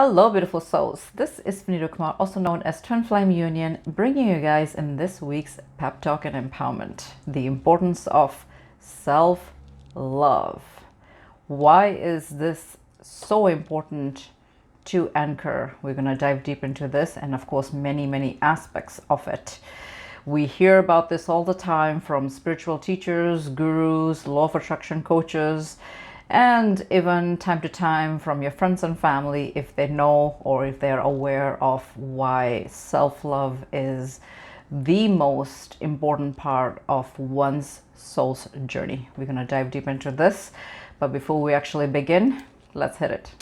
Hello beautiful souls, this is Vinita Kumar, also known as Twinflameunion, bringing you guys in this week's pep talk and empowerment, the importance of self-love. Why is this so important to anchor? We're going to dive deep into this and of course many aspects of it. We hear about this all the time from spiritual teachers, gurus, law of attraction coaches, and even time to time from your friends and family if they know or if they're aware of why self-love is the most important part of one's soul's journey. We're going to dive deep into this, but before we actually begin, let's hit it.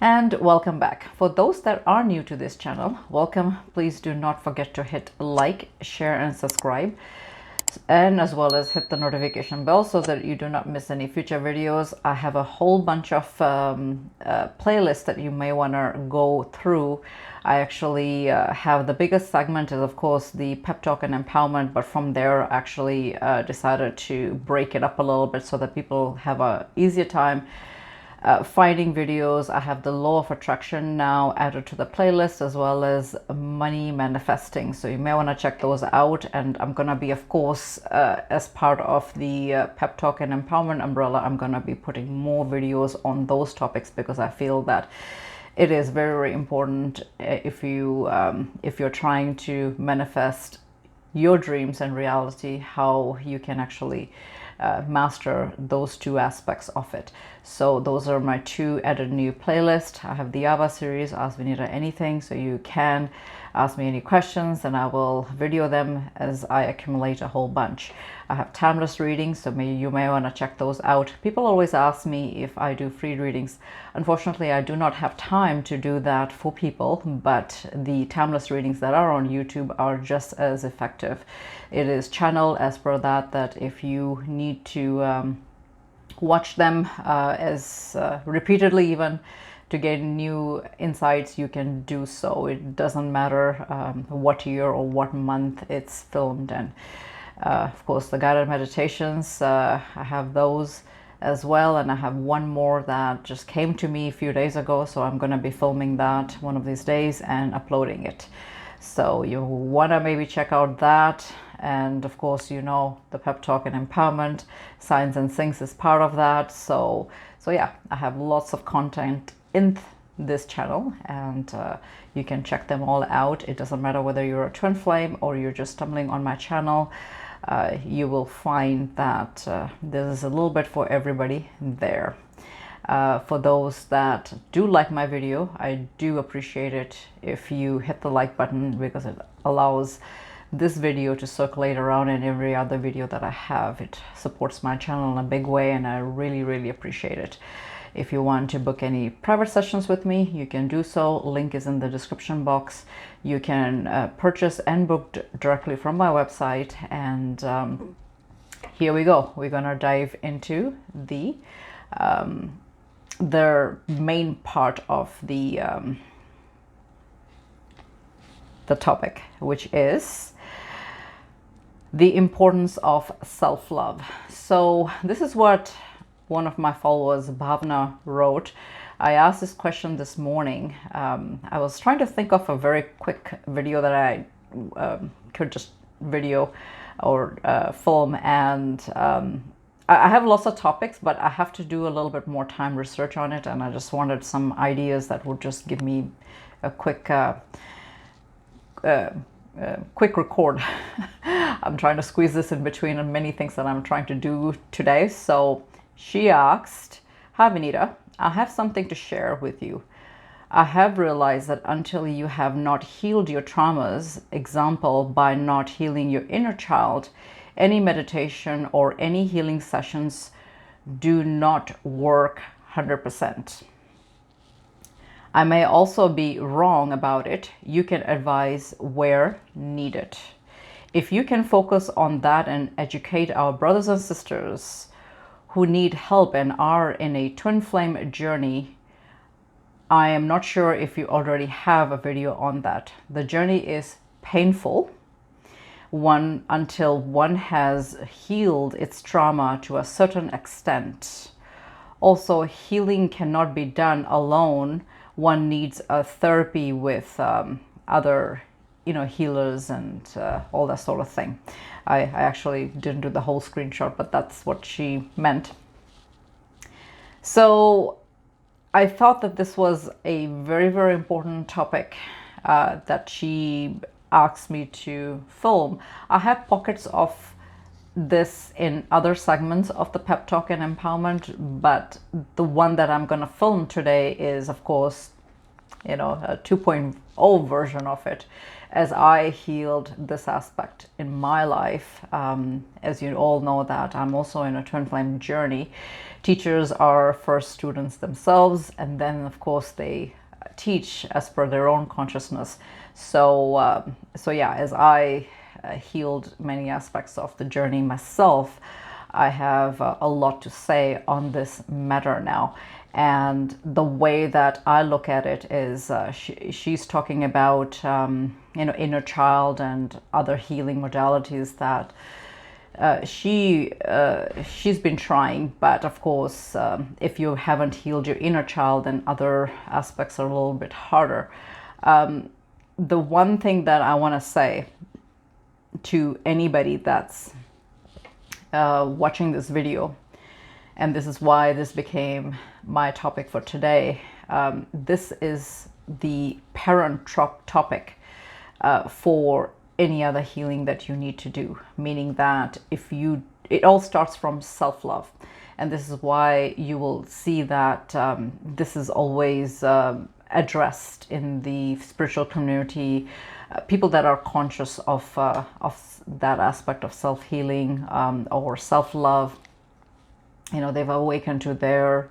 And welcome back. For those that are new to this channel, welcome. Please do not forget to hit like, share and subscribe, and as well as hit the notification bell so that you do not miss any future videos. I have a whole bunch of playlists that you may want to go through. I actually have the biggest segment is of course the pep talk and empowerment, but from there I actually decided to break it up a little bit so that people have a easier time finding videos. I have the law of attraction now added to the playlist, as well as money manifesting, so you may want to check those out. And I'm gonna be, of course, as part of the pep talk and empowerment umbrella, I'm gonna be putting more videos on those topics because I feel that it is very important if you're trying to manifest your dreams and reality, how you can actually master those two aspects of it. So those are my two added new playlists. I have the Ava series, Ask Vinita Anything, so you can ask me any questions and I will video them as I accumulate a whole bunch. I have timeless readings, so you may want to check those out. People always ask me if I do free readings. Unfortunately, I do not have time to do that for people, but the timeless readings that are on YouTube are just as effective. It is channeled as per that if you need to watch them as repeatedly even to gain new insights, you can do so. It doesn't matter what year or what month it's filmed. And of course the guided meditations, I have those as well, and I have one more that just came to me a few days ago, so I'm going to be filming that one of these days and uploading it. So you want to maybe check out that. And of course, you know, the pep talk and empowerment, signs and things is part of that. So yeah, I have lots of content in this channel, and you can check them all out. It doesn't matter whether you're a twin flame or you're just stumbling on my channel. You will find that there's a little bit for everybody there. For those that do like my video, I do appreciate it if you hit the like button, because it allows this video to circulate around in every other video that I have. It supports my channel in a big way, and I really appreciate it. If you want to book any private sessions with me, you can do so. Link is in the description box. You can purchase and book directly from my website. And here we go. We're gonna dive into the main part of the the topic, which is the importance of self-love. So this is what one of my followers, Bhavna, wrote. I asked this question this morning. I was trying to think of a very quick video that I could just video or film, and I have lots of topics, but I have to do a little bit more time research on it, and I just wanted some ideas that would just give me a quick record. I'm trying to squeeze this in between many things that I'm trying to do today. So she asked, "Hi Vinita, I have something to share with you. I have realized that until you have not healed your traumas, example, by not healing your inner child, any meditation or any healing sessions do not work 100%. I may also be wrong about it. You can advise where needed. If you can focus on that and educate our brothers and sisters who need help and are in a twin flame journey. I am not sure if you already have a video on that. The journey is painful until one has healed its trauma to a certain extent. Also, healing cannot be done alone. One needs a therapy with other healers and all that sort of thing." I actually didn't do the whole screenshot, but that's what she meant. So I thought that this was a very, very important topic that she asked me to film. I have pockets of this in other segments of the pep talk and empowerment, but the one that I'm going to film today is, of course, a 2.0 version of it, as I healed this aspect in my life. As you all know, that I'm also in a twin flame journey. Teachers are first students themselves, and then of course they teach as per their own consciousness. So yeah, as I healed many aspects of the journey myself, I have a lot to say on this matter now. And the way that I look at it is she's talking about inner child and other healing modalities that she's been trying. But of course, if you haven't healed your inner child, then other aspects are a little bit harder. The one thing that I want to say to anybody that's watching this video, and this is why this became my topic for today, this is the parent topic for any other healing that you need to do. Meaning that it all starts from self-love. And this is why you will see that this is always addressed in the spiritual community. People that are conscious of that aspect of self-healing or self-love, they've awakened to their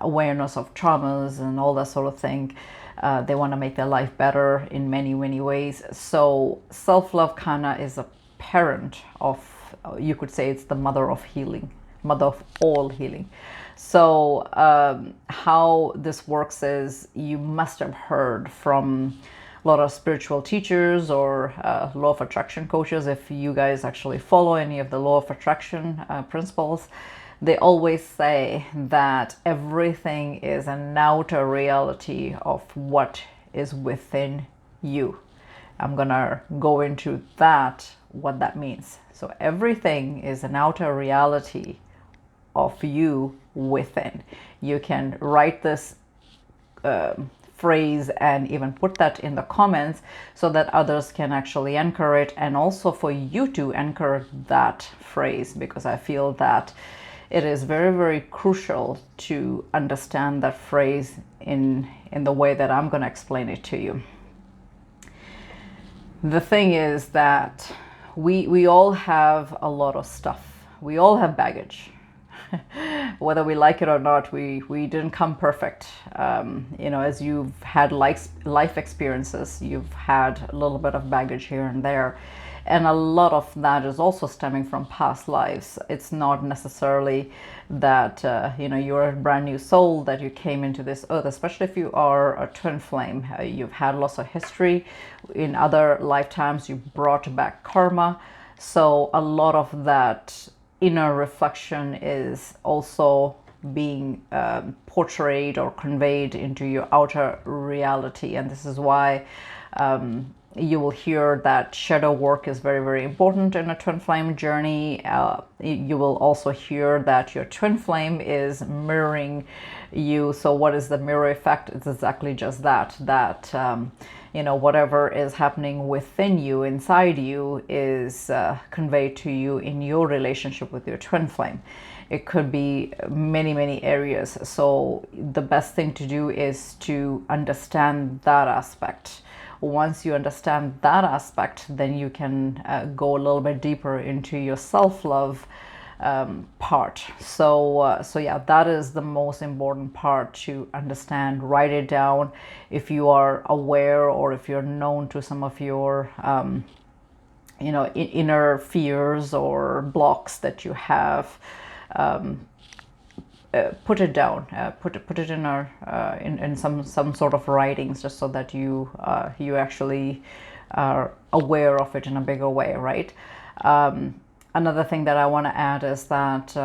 awareness of traumas and all that sort of thing. They want to make their life better in many, many ways. So self-love kind of is a parent of, you could say it's the mother of healing, mother of all healing. So how this works is, you must have heard from a lot of spiritual teachers or law of attraction coaches. If you guys actually follow any of the law of attraction principles, they always say that everything is an outer reality of what is within you. I'm gonna go into that, what that means. So everything is an outer reality of you within. You can write this phrase and even put that in the comments so that others can actually anchor it, and also for you to anchor that phrase, because I feel that it is very, very crucial to understand that phrase in the way that I'm going to explain it to you. The thing is that we all have a lot of stuff. We all have baggage. whether we like it or not, we didn't come perfect. You know, as you've had life experiences, you've had a little bit of baggage here and there. And a lot of that is also stemming from past lives. It's not necessarily that, you know, you're a brand new soul, that you came into this earth, especially if you are a twin flame. You've had lots of history. In other lifetimes, you brought back karma. So a lot of that inner reflection is also being portrayed or conveyed into your outer reality. And this is why you will hear that shadow work is very, very important in a twin flame journey. You will also hear that your twin flame is mirroring you. So what is the mirror effect? It's exactly just that, you know, whatever is happening within you, inside you, is conveyed to you in your relationship with your twin flame. It could be many, many areas. So the best thing to do is to understand that aspect. Once you understand that aspect, then you can go a little bit deeper into your self-love part. So yeah, that is the most important part to understand. Write it down if you are aware, or if you're known to some of your you know, inner fears or blocks that you have. Put it down, put it in in some sort of writings, just so that you actually are aware of it in a bigger way, right? Another thing that I want to add is that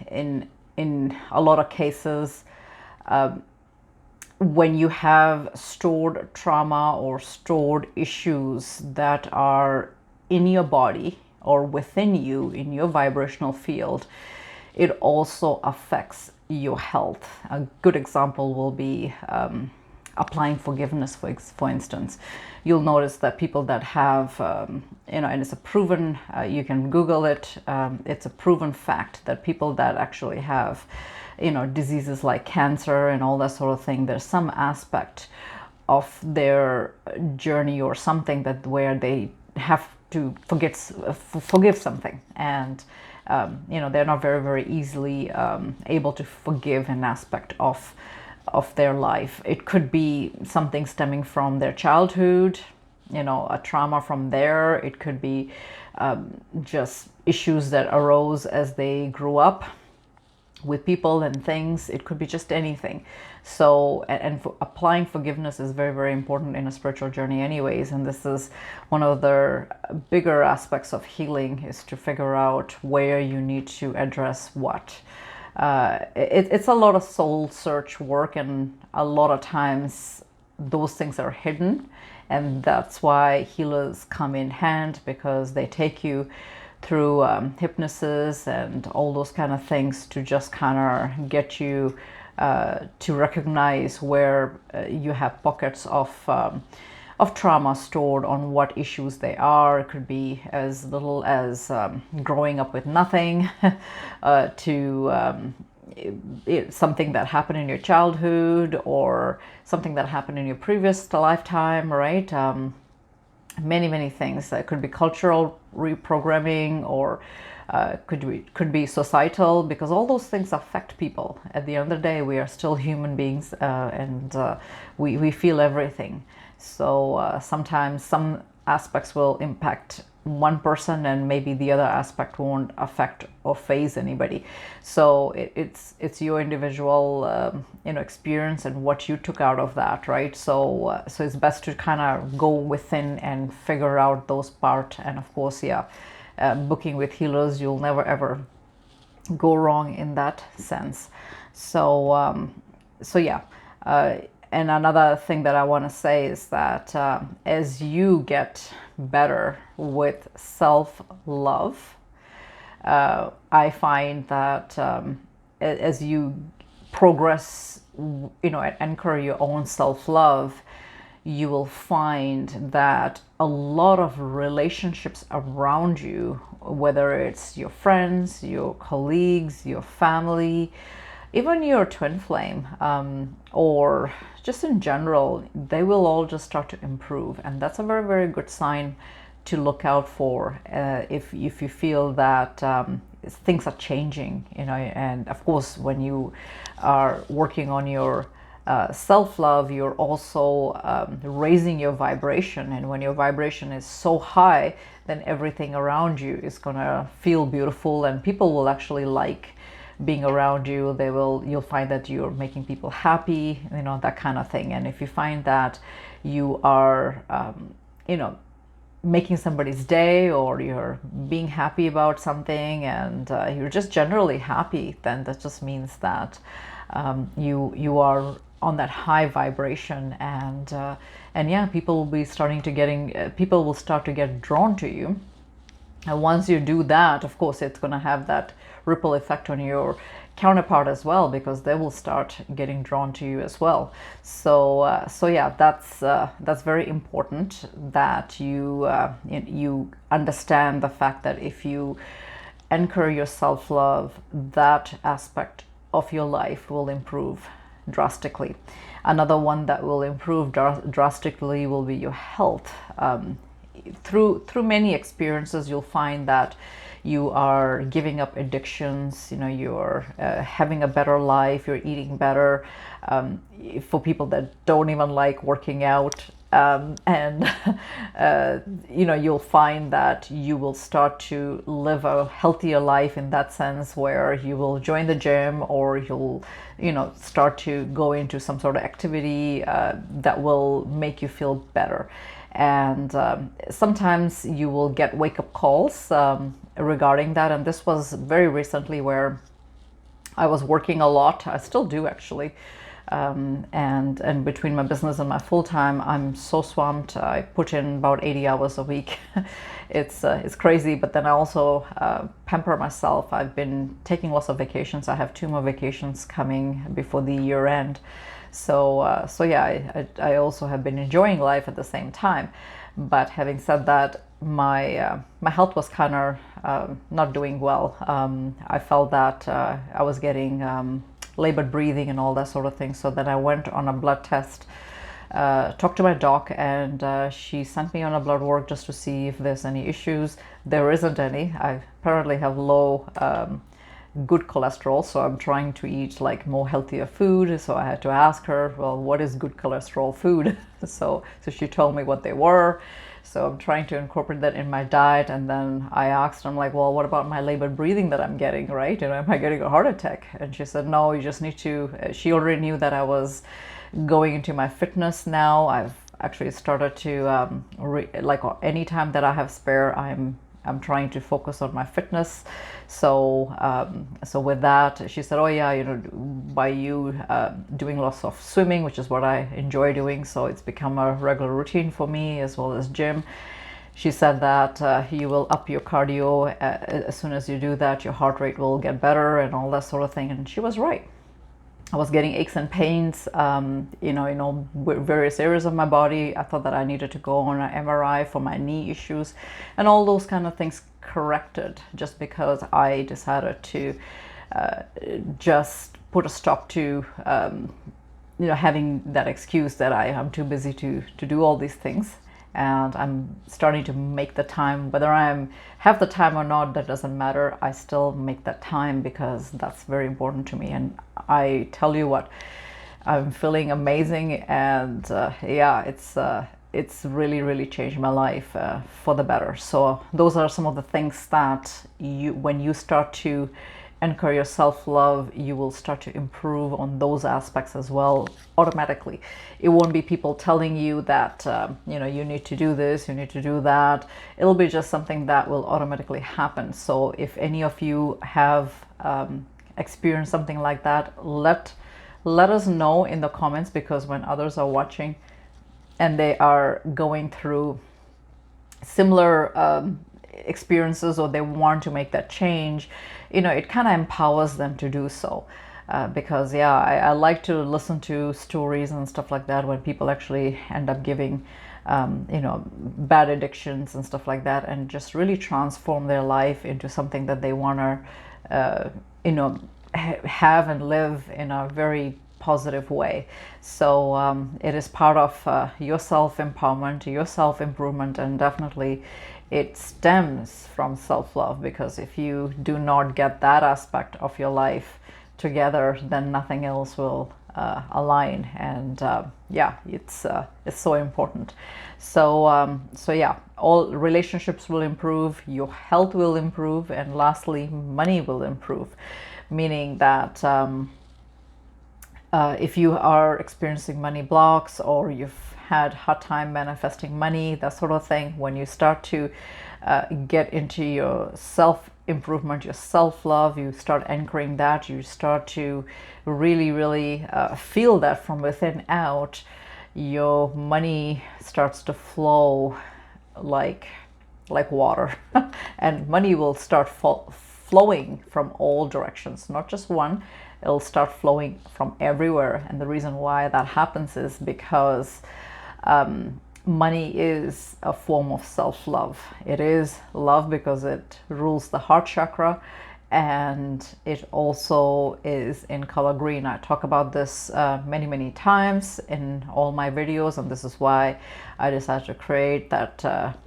in a lot of cases, when you have stored trauma or stored issues that are in your body or within you, in your vibrational field, it also affects your health. A good example will be applying forgiveness, for instance. You'll notice that people that have, you know, and it's a proven, you can Google it, it's a proven fact that people that actually have, you know, diseases like cancer and all that sort of thing, there's some aspect of their journey or something that where they have to forgive something, and you know, they're not very, very easily able to forgive an aspect of their life. It could be something stemming from their childhood, you know, a trauma from there. It could be just issues that arose as they grew up with people and things. It could be just anything. So, and applying forgiveness is very, very important in a spiritual journey anyways. And this is one of the bigger aspects of healing, is to figure out where you need to address what. It's a lot of soul search work, and a lot of times those things are hidden. And that's why healers come in hand, because they take you through hypnosis and all those kind of things to just kind of get you to recognize where you have pockets of trauma stored, on what issues they are. It could be as little as growing up with nothing to something that happened in your childhood, or something that happened in your previous lifetime, right? Many, many things. It could be cultural reprogramming, or could be societal, because all those things affect people. At the end of the day, we are still human beings, and we feel everything. So sometimes some aspects will impact one person, and maybe the other aspect won't affect or phase anybody. So it's your individual you know, experience and what you took out of that, right? So so it's best to kind of go within and figure out those parts. And of course, yeah, booking with healers, you'll never ever go wrong in that sense. So so yeah. And another thing that I want to say is that as you get better with self-love, I find that as you progress, you know, and anchor your own self-love, you will find that a lot of relationships around you, whether it's your friends, your colleagues, your family, even your twin flame, or just in general, they will all just start to improve. And that's a very, very good sign to look out for if you feel that things are changing, you know. And of course, when you are working on your self-love, you're also raising your vibration, and when your vibration is so high, then everything around you is gonna feel beautiful, and people will actually like being around you. You'll find that you're making people happy, you know, that kind of thing. And if you find that you are you know, making somebody's day, or you're being happy about something, and you're just generally happy, then that just means that you are on that high vibration, and yeah, people will be starting to people will start to get drawn to you. And once you do that, of course, it's going to have that ripple effect on your counterpart as well, because they will start getting drawn to you as well. So yeah, that's very important, that you understand the fact that if you anchor your self-love, that aspect of your life will improve drastically. Another one that will improve drastically will be your health. Through many experiences, you'll find that you are giving up addictions, you know, you're having a better life, you're eating better. For people that don't even like working out, and you know, you'll find that you will start to live a healthier life in that sense, where you will join the gym, or you'll, you know, start to go into some sort of activity that will make you feel better. And sometimes you will get wake-up calls regarding that, and this was very recently, where I was working a lot. I still do, actually, and between my business and my full-time, I'm so swamped. I put in about 80 hours a week. It's crazy, but then I also pamper myself. I've been taking lots of vacations. I have 2 more vacations coming before the year end. So yeah, I also have been enjoying life at the same time. But having said that, my health was kind of not doing well. I felt that I was getting labored breathing and all that sort of thing. So then I went on a blood test, talked to my doc, and she sent me on a blood work just to see if there's any issues. There isn't any. I apparently have low good cholesterol, so I'm trying to eat like more healthier food. So I had to ask her, well, what is good cholesterol food? So she told me what they were. So I'm trying to incorporate that in my diet. And then I asked, I'm like, well, what about my labored breathing that I'm getting, right? You know, am I getting a heart attack? And she said, no, you just need to, she already knew that I was going into my fitness now. I've actually started to, like any time that I have spare, I'm trying to focus on my fitness. So with that, she said, oh yeah, you know, by you doing lots of swimming, which is what I enjoy doing, so it's become a regular routine for me, as well as gym. She said that you will up your cardio. As soon as you do that, your heart rate will get better and all that sort of thing. And she was right. I was getting aches and pains, you know, in all various areas of my body. I thought that I needed to go on an MRI for my knee issues, and all those kind of things corrected, just because I decided to just put a stop to, you know, having that excuse that I am too busy to do all these things. And I'm starting to make the time, whether I have the time or not, that doesn't matter. I still make that time, because that's very important to me. And I tell you what, I'm feeling amazing, and yeah, it's really changed my life for the better. So those are some of the things that when you start to anchor your self-love, you will start to improve on those aspects as well automatically. It won't be people telling you that you know, you need to do this, you need to do that. It'll be just something that will automatically happen. So if any of you have experienced something like that, let us know in the comments, because when others are watching and they are going through similar experiences, or they want to make that change, you know, it kind of empowers them to do so. Because yeah, I like to listen to stories and stuff like that, when people actually end up giving you know, bad addictions and stuff like that, and just really transform their life into something that they want to you know, have and live in a very positive way. So it is part of your self-empowerment, your self-improvement, and definitely it stems from self-love, because if you do not get that aspect of your life together, then nothing else will align. And yeah, it's so important. So so yeah, all relationships will improve, your health will improve, and lastly, money will improve, meaning that if you are experiencing money blocks, or you've had hard time manifesting money, that sort of thing, when you start to get into your self improvement, your self love, you start anchoring that, you start to really feel that from within out, your money starts to flow like water. And money will start flowing from all directions, not just one. It'll start flowing from everywhere. And the reason why that happens is because money is a form of self-love. It is love because it rules the heart chakra, and it also is in color green. I talk about this many times in all my videos, and this is why I decided to create that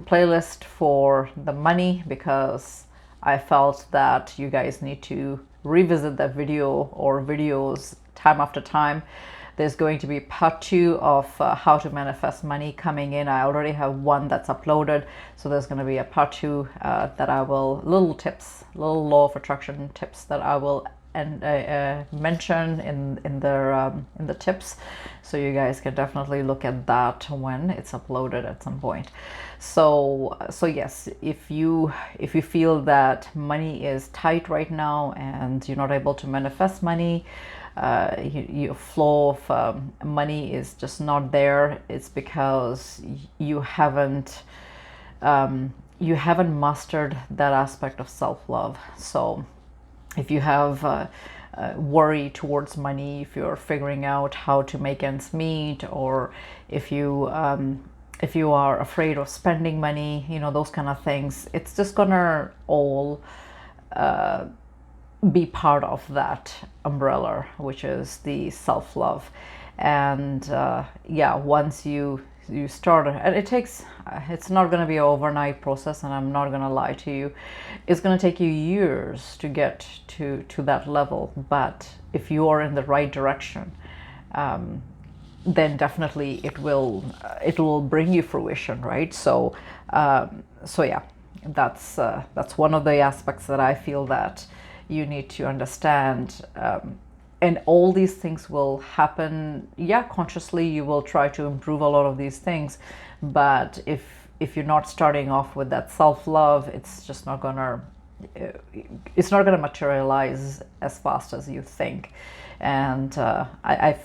playlist for the money, because I felt that you guys need to revisit that video or videos time after time. There's going to be part 2 of how to manifest money coming in. I already have one that's uploaded, so there's going to be a part 2 that I will, little law of attraction tips that I will mention in the tips, so you guys can definitely look at that when it's uploaded at some point. So yes, if you feel that money is tight right now and you're not able to manifest money, your flow of money is just not there, it's because you haven't mastered that aspect of self-love. So if you have worry towards money, if you're figuring out how to make ends meet, or if you are afraid of spending money, you know, those kind of things, it's just gonna all be part of that umbrella, which is the self-love. And yeah, once you start, and it's not going to be an overnight process, and I'm not going to lie to you, it's going to take you years to get to that level. But if you are in the right direction, then definitely it will bring you fruition, right? So so yeah, that's one of the aspects that I feel that you need to understand. And all these things will happen, yeah, consciously. You will try to improve a lot of these things, but if you're not starting off with that self-love, it's just not gonna materialize as fast as you think. And I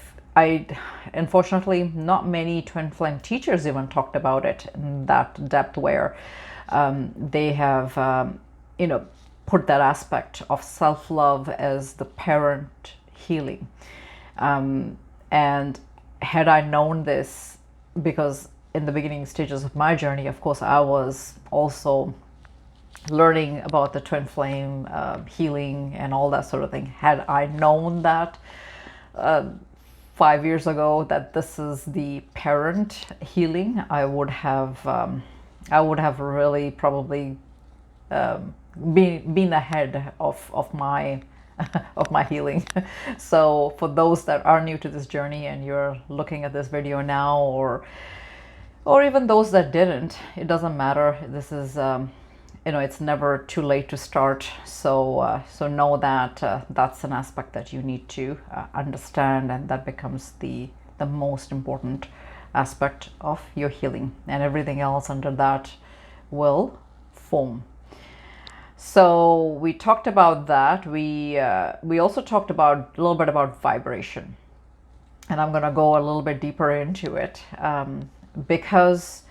unfortunately, not many twin flame teachers even talked about it in that depth, where they have you know, put that aspect of self-love as the parent healing. And had I known this, because in the beginning stages of my journey, of course, I was also learning about the twin flame healing and all that sort of thing. Had I known that 5 years ago that this is the parent healing, I would have really probably been ahead of my of my healing. So for those that are new to this journey and you're looking at this video now, or even those that didn't, it doesn't matter. This is you know, it's never too late to start. So so know that that's an aspect that you need to understand, and that becomes the most important aspect of your healing, and everything else under that will form. So we talked about that. We also talked about a little bit about vibration, and I'm going to go a little bit deeper into it, because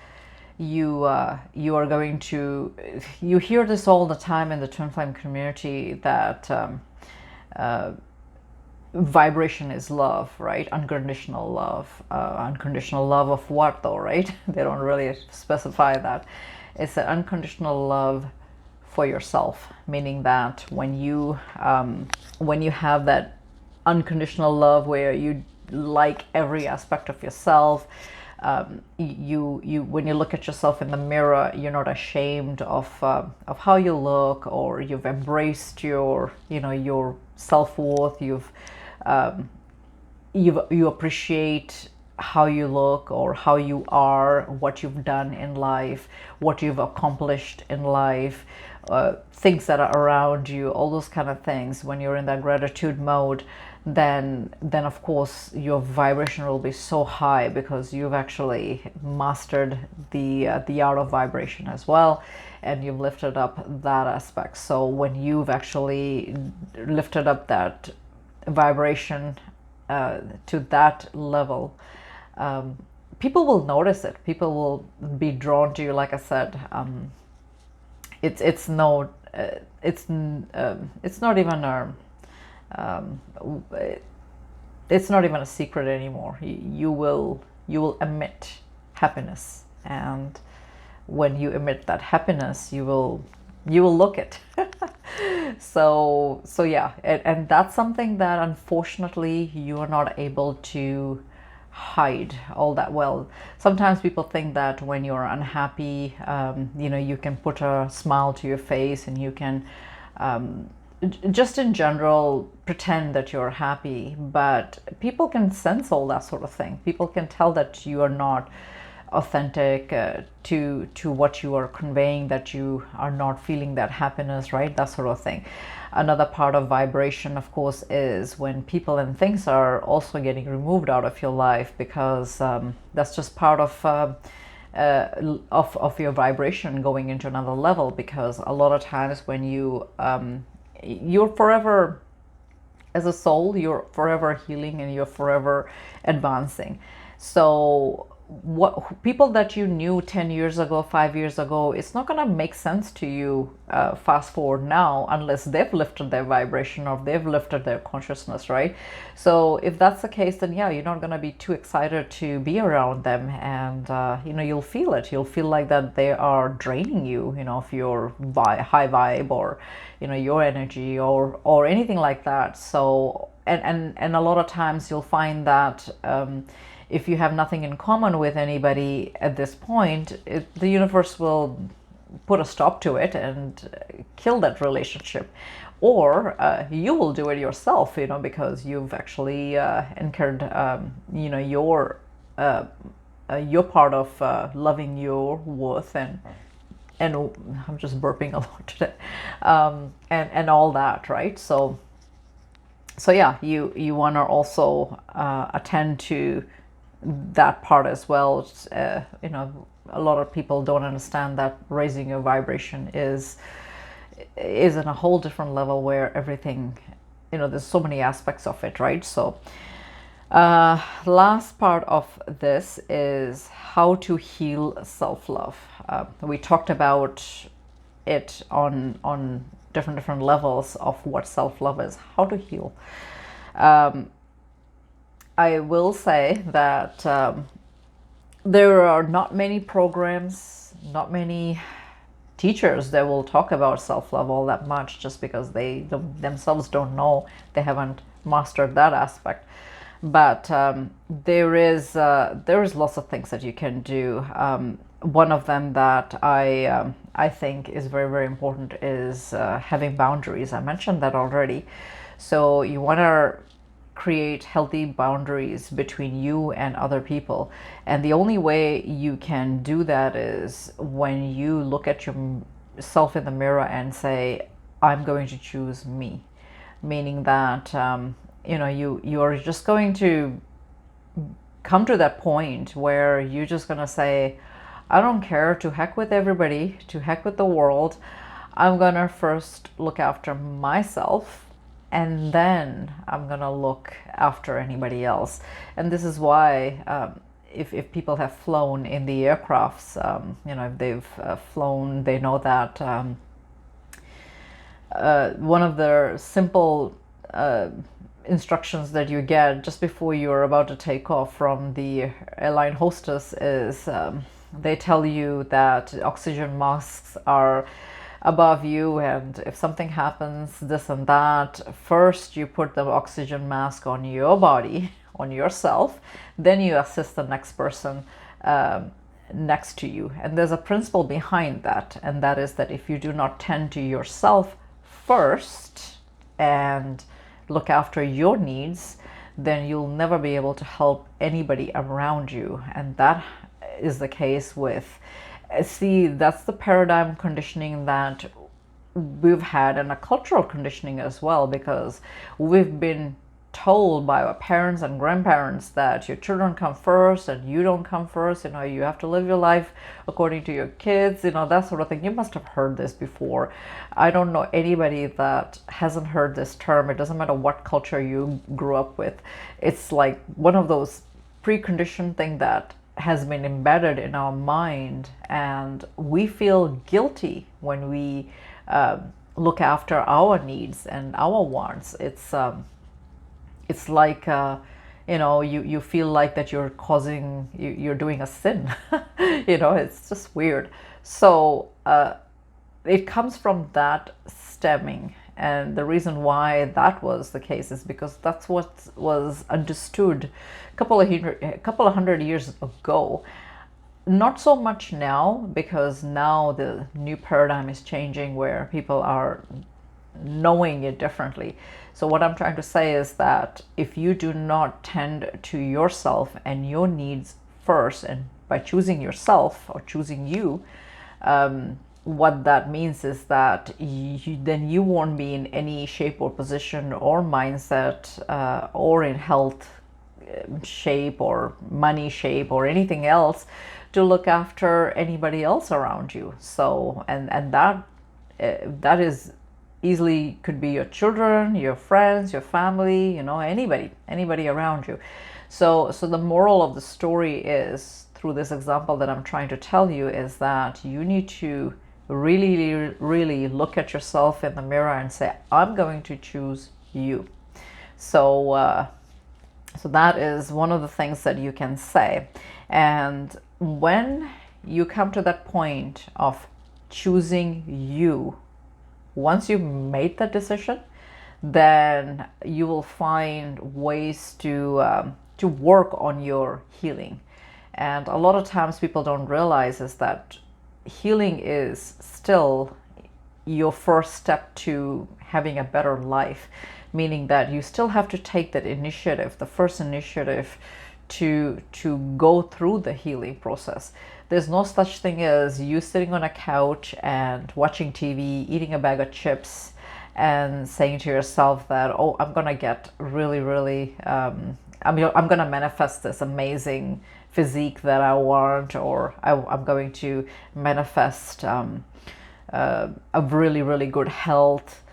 you are going to, you hear this all the time in the twin flame community, that vibration is love, right? Unconditional love. Unconditional love of what though, right? They don't really specify that. It's an unconditional love for yourself, meaning that when you have that unconditional love where you like every aspect of yourself. You when you look at yourself in the mirror, you're not ashamed of how you look, or you've embraced your, you know, your self-worth. You appreciate how you look or how you are, what you've done in life, what you've accomplished in life, things that are around you, all those kind of things. When you're in that gratitude mode, then of course your vibration will be so high, because you've actually mastered the art of vibration as well, and you've lifted up that aspect. So when you've actually lifted up that vibration to that level, people will notice it. People will be drawn to you. Like I said, it's no, it's not even a, it's not even a secret anymore. You will emit happiness, and when you emit that happiness, you will look it. So yeah, and that's something that unfortunately you are not able to hide all that well. Sometimes people think that when you're unhappy, you know, you can put a smile to your face, and you can just in general pretend that you're happy, but people can sense all that sort of thing. People can tell that you are not authentic to what you are conveying, that you are not feeling that happiness, right? That sort of thing. Another part of vibration, of course, is when people and things are also getting removed out of your life, because that's just part of your vibration going into another level. Because a lot of times when you're forever, as a soul, you're forever healing and you're forever advancing. So what people that you knew 10 years ago, 5 years ago, it's not going to make sense to you fast forward now, unless they've lifted their vibration or they've lifted their consciousness, right? So if that's the case, then yeah, you're not going to be too excited to be around them, and you know, you'll feel it. You'll feel like that they are draining you, you know, of your high vibe, or you know, your energy, or anything like that. So and a lot of times you'll find that if you have nothing in common with anybody at this point, the universe will put a stop to it and kill that relationship. Or you will do it yourself, you know, because you've actually incurred, you know, your part of loving your worth, and I'm just burping a lot today, and all that, right? So yeah, you want to also attend to that part as well. You know, a lot of people don't understand that raising your vibration is in a whole different level, where everything, you know, there's so many aspects of it, right? So last part of this is how to heal self-love. We talked about it on different levels of what self-love is, how to heal. I will say that there are not many programs, not many teachers that will talk about self-love all that much, just because they themselves don't know, they haven't mastered that aspect. But there is lots of things that you can do. One of them that I think is very, very important is having boundaries. I mentioned that already. So you want to create healthy boundaries between you and other people. And the only way you can do that is when you look at yourself in the mirror and say, I'm going to choose me. Meaning that, you know, you are just going to come to that point where you're just going to say, I don't care, to heck with everybody, to heck with the world. I'm going to first look after myself, and then I'm gonna look after anybody else. And this is why if people have flown in the aircrafts, you know, if they've flown, they know that one of the simple instructions that you get just before you're about to take off from the airline hostess is they tell you that oxygen masks are above you, and if something happens, this and that, first you put the oxygen mask on your body, on yourself, then you assist the next person next to you. And there's a principle behind that, and that is that if you do not tend to yourself first and look after your needs, then you'll never be able to help anybody around you. And that is the case with, see, that's the paradigm conditioning that we've had, and a cultural conditioning as well, because we've been told by our parents and grandparents that your children come first and you don't come first. You know, you have to live your life according to your kids, you know, that sort of thing. You must have heard this before. I don't know anybody that hasn't heard this term. It doesn't matter what culture you grew up with. It's like one of those preconditioned thing that has been embedded in our mind, and we feel guilty when we look after our needs and our wants. It's like, you know, you feel like that you're causing, you're doing a sin. You know, it's just weird. So it comes from that stemming. And the reason why that was the case is because that's what was understood a couple of hundred years ago. Not so much now, because now the new paradigm is changing where people are knowing it differently. So what I'm trying to say is that if you do not tend to yourself and your needs first, and by choosing yourself or choosing you, what that means is that then you won't be in any shape or position or mindset or in health shape or money shape or anything else to look after anybody else around you. So and that is easily could be your children, your friends, your family, you know, anybody around you. So the moral of the story is, through this example that I'm trying to tell you, is that you need to really look at yourself in the mirror and say, I'm going to choose you. So that is one of the things that you can say. And when you come to that point of choosing you, once you've made that decision, then you will find ways to work on your healing. And a lot of times people don't realize is that healing is still your first step to having a better life, meaning that you still have to take that initiative, the first initiative, to go through the healing process. There's no such thing as you sitting on a couch and watching TV, eating a bag of chips, and saying to yourself that, oh, I'm gonna get really I'm gonna manifest this amazing physique that I want, or I'm going to manifest a really good health,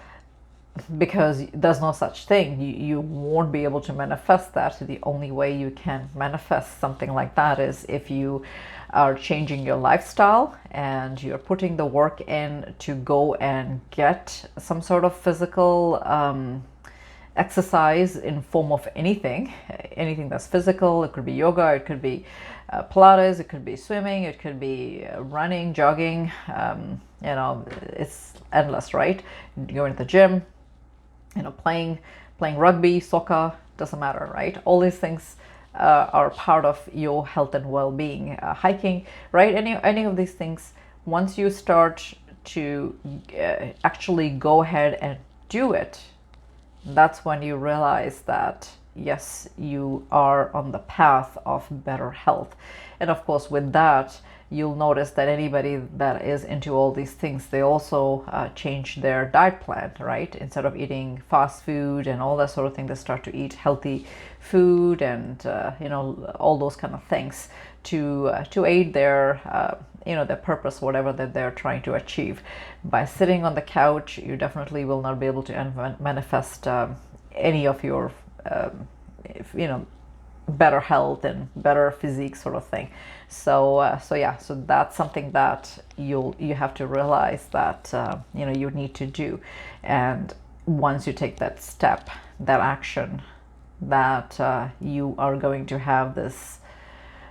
because there's no such thing. You won't be able to manifest that. The only way you can manifest something like that is if you are changing your lifestyle and you're putting the work in to go and get some sort of physical exercise in form of anything that's physical. It could be yoga, it could be Pilates, it could be swimming, it could be running, jogging, you know, it's endless, right? Going to the gym, you know, playing rugby, soccer, doesn't matter, right? All these things are part of your health and well-being. Hiking, right? Any of these things, once you start to actually go ahead and do it, that's when you realize that yes, you are on the path of better health. And of course, with that, you'll notice that anybody that is into all these things, they also change their diet plan, right? Instead of eating fast food and all that sort of thing, they start to eat healthy food and you know, all those kind of things to aid their you know, their purpose, whatever that they're trying to achieve. By sitting on the couch, you definitely will not be able to manifest any of your you know, better health and better physique sort of thing. So so that's something that you have to realize that you know, you need to do. And once you take that step, that action, that you are going to have this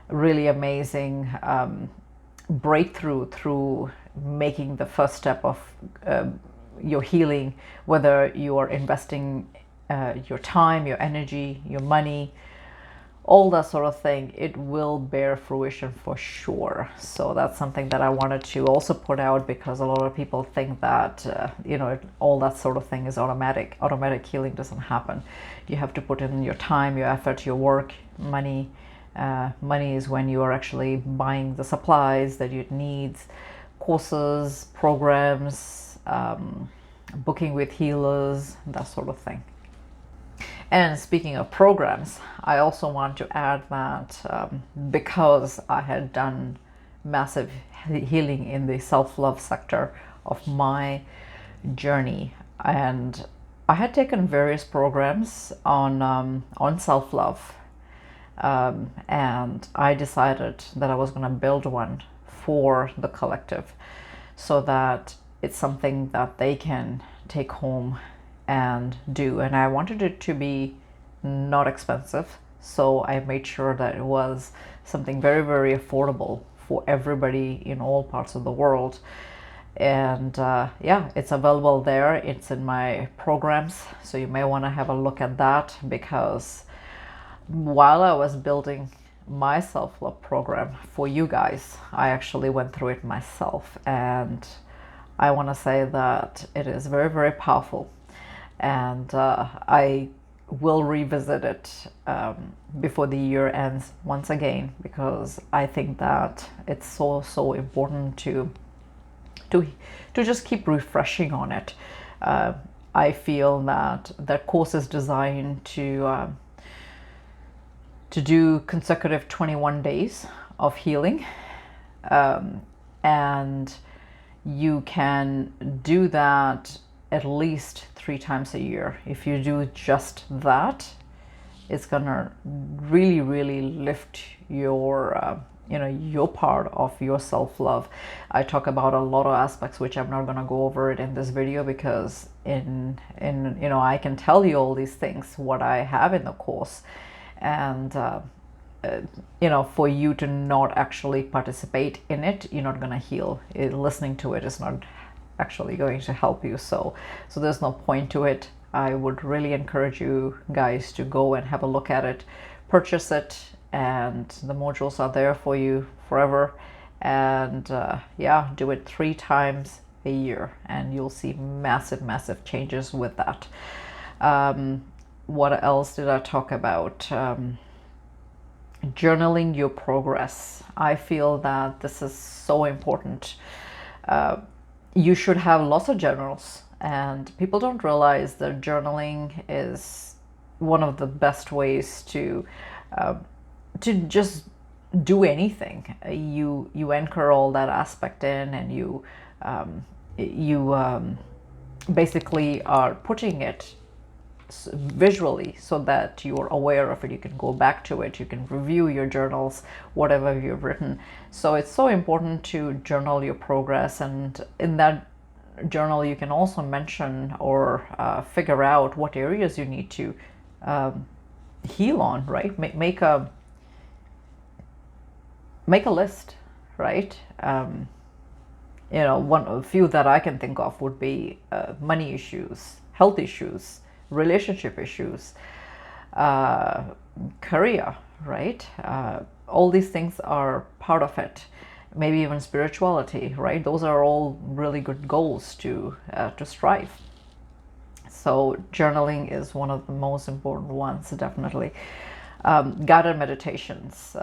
really amazing breakthrough through making the first step of your healing, whether you are investing your time, your energy, your money, all that sort of thing, it will bear fruition for sure. So that's something that I wanted to also put out, because a lot of people think that all that sort of thing is automatic. Automatic healing doesn't happen. You have to put in your time, your effort, your work, money. Money is when you are actually buying the supplies that you need, courses, programs, booking with healers, that sort of thing. And speaking of programs, I also want to add that because I had done massive healing in the self-love sector of my journey, and I had taken various programs on self-love, and I decided that I was going to build one for the collective, so that it's something that they can take home and do. And I wanted it to be not expensive, so I made sure that it was something very, very affordable for everybody in all parts of the world. And yeah, it's available there. It's in my programs, so you may want to have a look at that, because while I was building my self-love program for you guys, I actually went through it myself, and I want to say that it is very, very powerful. And I will revisit it before the year ends once again, because I think that it's so important to just keep refreshing on it. I feel that that course is designed to do consecutive 21 days of healing, and you can do that at least 3 times a year. If you do just that, it's gonna really, really lift your your part of your self-love. I talk about a lot of aspects which I'm not gonna go over it in this video, because in I can tell you all these things what I have in the course, and for you to not actually participate in it, you're not gonna heal. Listening to it is not actually going to help you, so there's no point to it. I would really encourage you guys to go and have a look at it, purchase it, and the modules are there for you forever. And yeah, do it 3 times a year, and you'll see massive changes with that. What else did I talk about? Journaling your progress. I feel that this is so important. You should have lots of journals, and people don't realize that journaling is one of the best ways to just do anything. You anchor all that aspect in, and you basically are putting it visually, so that you're aware of it. You can go back to it, you can review your journals, whatever you've written. So it's so important to journal your progress, and in that journal you can also mention or figure out what areas you need to heal on, right? Make a list, right? A few that I can think of would be money issues, health issues, relationship issues, career, right? All these things are part of it. Maybe even spirituality, right? Those are all really good goals to strive. So journaling is one of the most important ones, definitely. Guided meditations,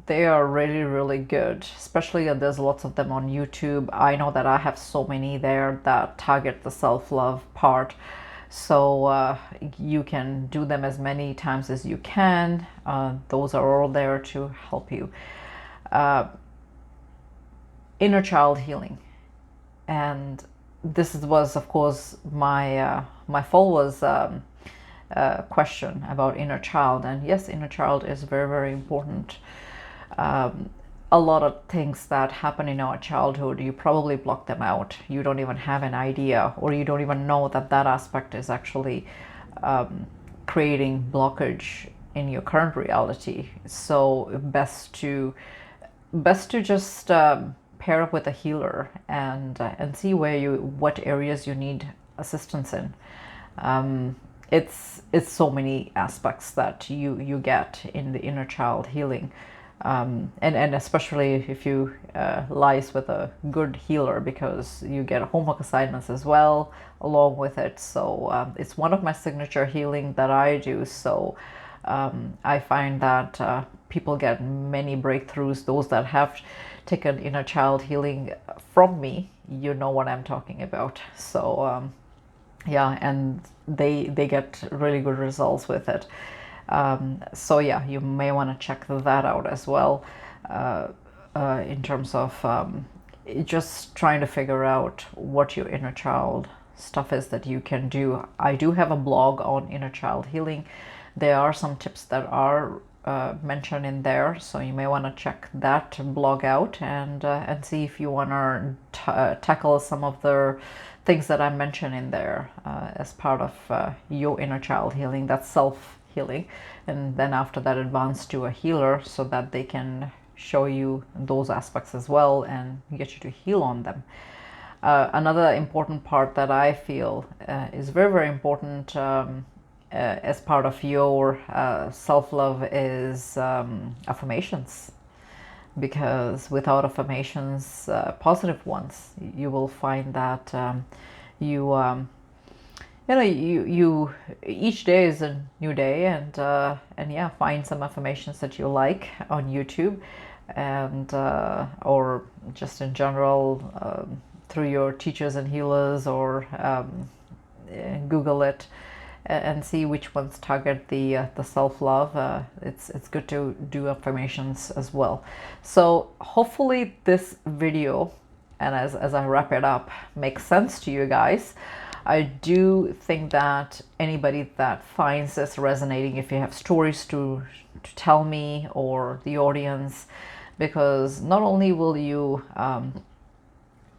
they are really good, especially there's lots of them on YouTube. I know that I have so many there that target the self-love part. So you can do them as many times as you can. Those are all there to help you. Inner child healing. And this was, of course, my fall was question about inner child. And yes, inner child is very important. A lot of things that happen in our childhood, you probably block them out. You don't even have an idea, or you don't even know that that aspect is actually creating blockage in your current reality. So best to just pair up with a healer and see what areas you need assistance in. It's so many aspects that you get in the inner child healing, and especially if you lies with a good healer, because you get homework assignments as well along with it. So it's one of my signature healing that I do. So I find that people get many breakthroughs. Those that have taken inner child healing from me, you know what I'm talking about. So yeah, and they get really good results with it. So yeah, you may want to check that out as well, in terms of just trying to figure out what your inner child stuff is that you can do. I do have a blog on inner child healing. There are some tips that are mentioned in there, so you may want to check that blog out and see if you want to tackle some of the things that I mentioned in there as part of your inner child healing. That's self healing, and then after that advance to a healer so that they can show you those aspects as well and get you to heal on them. Another important part that I feel is very, very important as part of your self-love is affirmations, because without affirmations, positive ones, you will find that you each day is a new day, and yeah, find some affirmations that you like on YouTube, and or just in general through your teachers and healers, or Google it and see which ones target the self-love. It's good to do affirmations as well. So hopefully this video, and as I wrap it up, makes sense to you guys. I do think that anybody that finds this resonating, if you have stories to tell me or the audience, because not only will you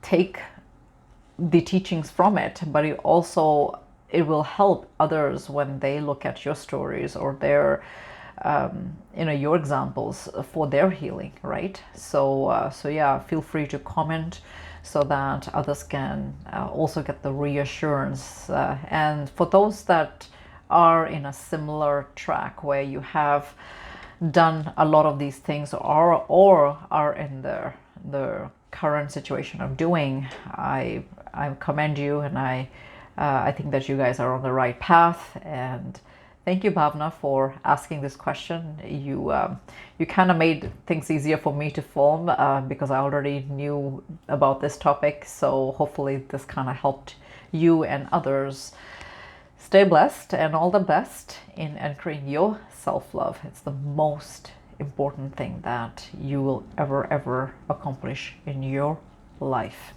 take the teachings from it, but it will help others when they look at your stories or their your examples for their healing, right? So yeah, feel free to comment so that others can also get the reassurance, and for those that are in a similar track where you have done a lot of these things, or are in the current situation of doing, I commend you, and I think that you guys are on the right path. And thank you, Bhavna, for asking this question. You kind of made things easier for me to film because I already knew about this topic. So hopefully this kind of helped you and others. Stay blessed, and all the best in anchoring your self-love. It's the most important thing that you will ever accomplish in your life.